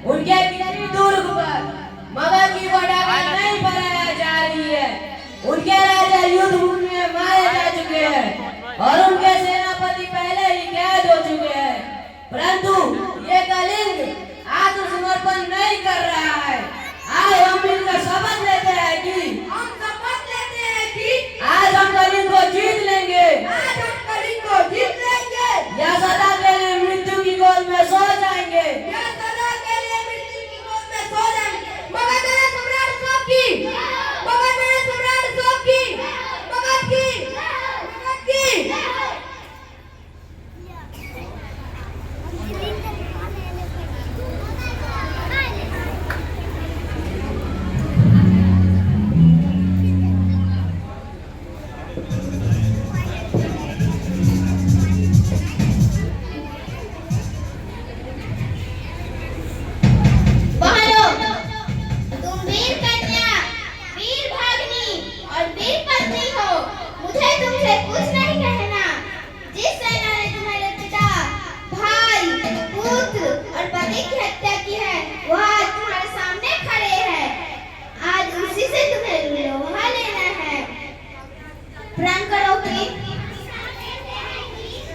उनके किसी दुर्ग पर मगर की पटाखा नहीं बनाया जा रही है। उनके राजा युद्ध भूमि में मारे जा चुके हैं और उनके सेनापति पहले ही कैद हो चुके हैं, परंतु ये कलिंग आत्मसमर्पण नहीं कर रहा है। आज हम मिलकर शपथ लेते हैं कि आज हम कलिंग को जीत लेंगे। या सदा के लिए मृत्यु की गोद में सो जाएंगे।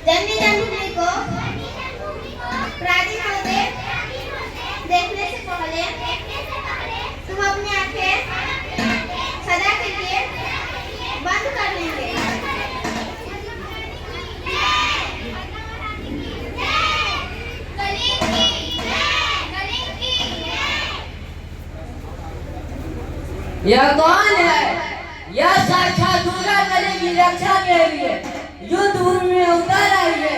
जन्मी जन्मभूमि को प्राचीन होते देखने से पहले तुम अपनी आंखें सदा के लिए बंद कर लेंगे। यह कौन है? यह साक्षात दुर्गा कली की रक्षा के लिए युद्ध भूमि में उतर आई है।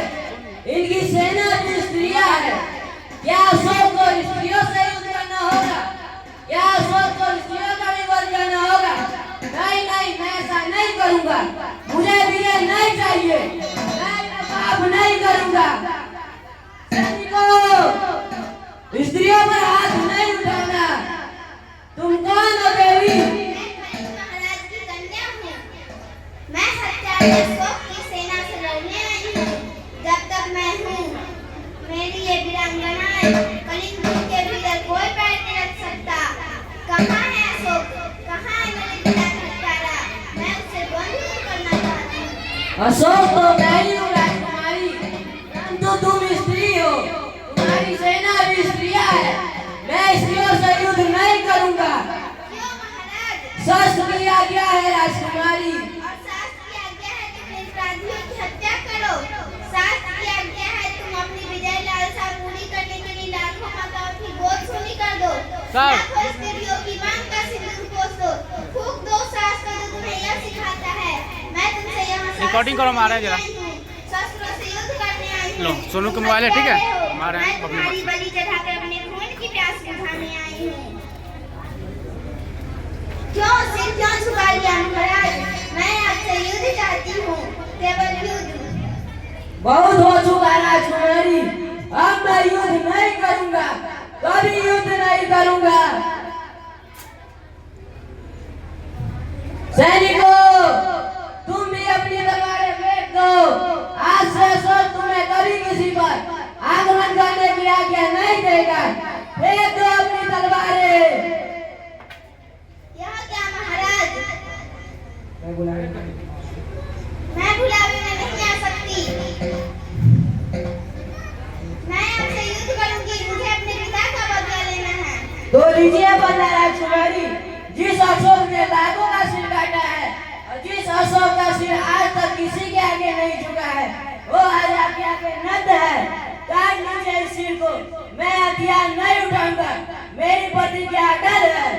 इनकी सेना भी स्त्रियां है। क्या अशोक को स्त्रियों से युद्ध करना होगा? क्या अशोक को स्त्रियों का भी वध करना होगा? नहीं नहीं, मैं ऐसा नहीं करूंगा। मुझे भी ये नहीं चाहिए। मैं पाप नहीं करूंगा। स्त्रियों पर हाथ नहीं उठाना। तुम कौन हो देवी? महाराज की कन्या हूँ। मैं हत्यारे अशोक की सेना से लड़ने आई हूँ। जब तक मैं हूँ, मेरी ये वीरांगनाएं कलिंग के भीतर कोई पैर नहीं रख सकता। कहाँ है अशोक? कहाँ है मेरे पिता का हत्यारा? मैं उसे बंद करना चाहती हूँ। अशोक तो मैं ही हूँ राजकुमारी, परंतु तुम स्त्री हो। तुम्हारी सेना भी स्त्रियां है। मैं स्त्रियों से युद्ध नहीं करूंगा। क्यों महाराज? शास्त्र की आज्ञा है राजकुमारी। और शास्त्र की आज्ञा है तुम अपराधियों की हत्या करो। शास्त्र की आज्ञा है तुम अपनी विजय लालसा पूरी करने के लिए लाखों माताओं की गोद सूनी कर दो। लाखों स्त्रियों की मांग का सिंदूर पोंछ दो। फूंक दो शास्त्र जो तुम्हें यह सिखाता है। मैं तुमसे यहाँ रिकॉर्डिंग करो मारे जरा। शस्त्रों से युद्ध करने आई हूँ। लो सोनू का मोबाइल है, ठीक है? मारे मैं तुम्हारी बलि चढ़ाकर अपने खून की प्यास बुझाने आई हूँ। क्यों सिर क्यों झुका लिया महाराज? मैं आपसे युद्ध चाहती हूँ, केवल युद्ध। बहुत हो चुका राजकुमारी। अब मैं युद्ध नहीं करूंगा। कभी युद्ध नहीं करूंगा। सैनिकों, तुम भी अपनी तलवारें फेंक दो। आज से अशोक तुम्हें कभी किसी पर आक्रमण करने की आज्ञा नहीं देगा। फेंक दो अपनी तलवारें। यह क्या महाराज? मैं बुलावे में नहीं आ सकती। मैं आपसे युद्ध करूंगी। मुझे अपने पिता का बदला लेना है। तो लीजिए बदला राजकुमारी। जिस अशोक ने लाखों का सिर काटा है और जिस अशोक का सिर आज तक किसी के आगे नहीं झुका है, वो आज आपके आगे नत है। काट लीजिए इस सिर को। मैं हथियार नहीं उठाऊंगा। मेरी प्रतिज्ञा अटल है।